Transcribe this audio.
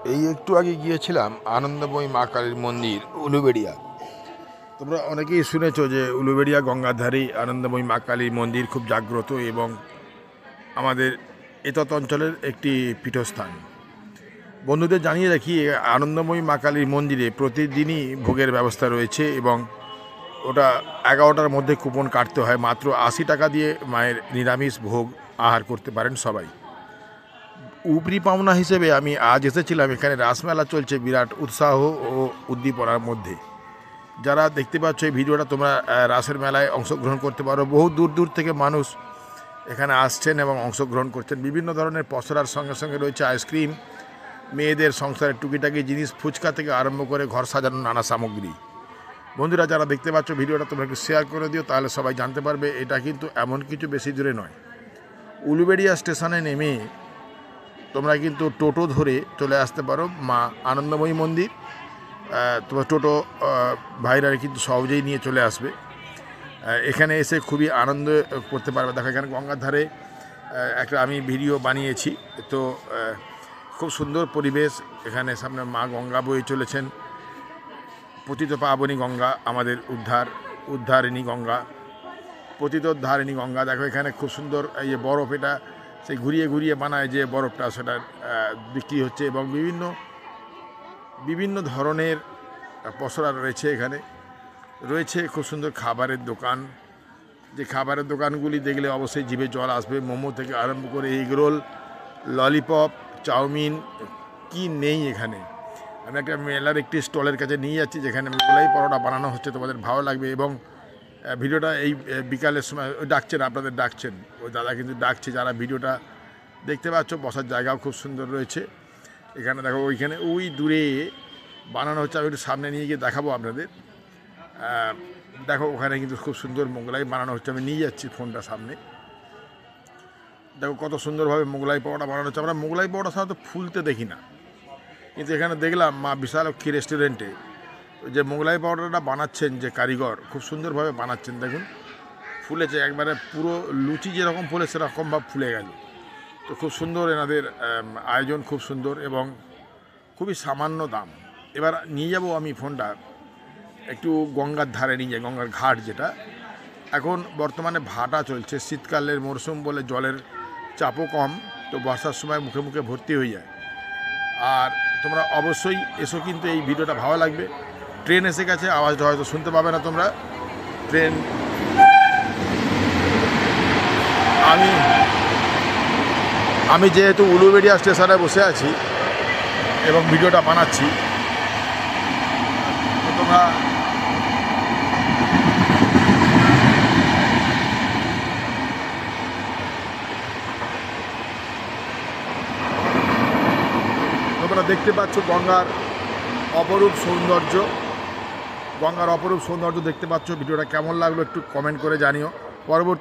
এই একটু আগে গিয়েছিলাম আনন্দময়ী মা কালীর মন্দির উলুবেড়িয়া। তোমরা অনেকেই শুনেছো যে উলুবেড়িয়া গঙ্গার ধারেই আনন্দময়ী মা কালীর মন্দির খুব জাগ্রত এবং আমাদের এতৎ অঞ্চলের একটি পীঠস্থান। বন্ধুদের জানিয়ে রাখি, আনন্দময়ী মা কালীর মন্দিরে প্রতিদিনই ভোগের ব্যবস্থা রয়েছে এবং ওটা 11টার মধ্যে কুপন কাটতে হয়। মাত্র 80 টাকা দিয়ে মায়ের নিরামিষ ভোগ আহার করতে পারেন সবাই। উপরি পাওনা হিসেবে আমি আজ এসেছিলাম, এখানে রাসমেলা চলছে বিরাট উৎসাহ ও উদ্দীপনার মধ্যে। যারা দেখতে পাচ্ছ এই ভিডিওটা, তোমরা রাসের মেলায় অংশগ্রহণ করতে পারো। বহু দূর দূর থেকে মানুষ এখানে আসছেন এবং অংশগ্রহণ করছেন। বিভিন্ন ধরনের পসরার সঙ্গে সঙ্গে রয়েছে আইসক্রিম, মেয়েদের সংসারের টুকিটাকি জিনিস, ফুচকা থেকে আরম্ভ করে ঘর সাজানোর নানা সামগ্রী। বন্ধুরা, যারা দেখতে পাচ্ছ ভিডিওটা, তোমরা একটু শেয়ার করে দিও, তাহলে সবাই জানতে পারবে এটা কিন্তু এমন কিছু বেশি দূরে নয়। উলুবেড়িয়া স্টেশনে নেমে তোমরা কিন্তু টোটো ধরে চলে আসতে পারো মা আনন্দময়ী মন্দির। তোমার টোটো ভাইরা কিন্তু সহজেই নিয়ে চলে আসবে। এখানে এসে খুবই আনন্দ করতে পারবে। দেখো, এখানে গঙ্গার ধারে একটা আমি ভিডিও বানিয়েছি। তো খুব সুন্দর পরিবেশ। এখানে সামনে মা গঙ্গা বয়ে চলেছেন। পতিত পাবনী গঙ্গা, আমাদের উদ্ধারিণী গঙ্গা, পতিতোদ্ধারিণী গঙ্গা। দেখো, এখানে খুব সুন্দর এই যে বরফ, এটা সেই ঘুরিয়ে ঘুরিয়ে বানায় যে বরফটা, সেটা বিক্রি হচ্ছে এবং বিভিন্ন ধরনের পসরা রয়েছে। এখানে রয়েছে খুব সুন্দর খাবারের দোকান, যে খাবারের দোকানগুলি দেখলে অবশ্যই জিভে জল আসবে। মোমো থেকে আরম্ভ করে এগরোল, ললিপপ, চাউমিন, কি নেই এখানে। আমি একটা মেলার একটি স্টলের কাছে নিয়ে যাচ্ছি, যেখানে মোগলাই পরোটা বানানো হচ্ছে, তোমাদের ভালো লাগবে। এবং ভিডিওটা এই বিকালের সময় ডাকছেন, আপনাদের ডাকছেন, ওই দাদা কিন্তু ডাকছে। যারা ভিডিওটা দেখতে পাচ্ছ, বসার জায়গাও খুব সুন্দর রয়েছে। এখানে দেখো, ওইখানে ওই দূরে বানানো হচ্ছে। আমি একটু সামনে নিয়ে গিয়ে দেখাবো আপনাদের। দেখো, ওখানে কিন্তু খুব সুন্দর মোগলাই বানানো হচ্ছে। আমি নিয়ে যাচ্ছি ফোনটা সামনে। দেখো কত সুন্দরভাবে মোগলাই পরোটা বানানো হচ্ছে। আমরা মোগলাই পরোটা সাধারণত ফুলতে দেখি না, কিন্তু এখানে দেখলাম মা বিশালক্ষী রেস্টুরেন্টে যে মোগলাই পরোটাটা বানাচ্ছেন, যে কারিগর খুব সুন্দরভাবে বানাচ্ছেন। দেখুন, ফুলেছে একবারে, পুরো লুচি যেরকম ফুলে সেরকমভাবে ফুলে গেল। তো খুব সুন্দর এনাদের আয়োজন, খুব সুন্দর এবং খুবই সামান্য দাম। এবার নিয়ে যাব আমি ফোনটা একটু গঙ্গার ধারে নিয়ে যাই, গঙ্গার ঘাট যেটা। এখন বর্তমানে ভাটা চলছে, শীতকালের মরশুম বলে জলের চাপও কম, তো বর্ষার সময় মুখে মুখে ভর্তি হয়ে যায়। আর তোমরা অবশ্যই এসো, কিন্তু এই ভিডিওটা ভালো লাগবে। ট্রেন এসে গেছে, আওয়াজটা হয়তো শুনতে পাবে না তোমরা। ট্রেন, আমি যেহেতু উলুবেড়িয়া স্টেশনে বসে আছি এবং ভিডিওটা বানাচ্ছি, তো তোমরা দেখতে পাচ্ছ গঙ্গার অপরূপ সৌন্দর্য। দেখতে পাচ্ছ। ভিডিওটা কেমন লাগলো একটু কমেন্ট করে জানিও। পরবর্তী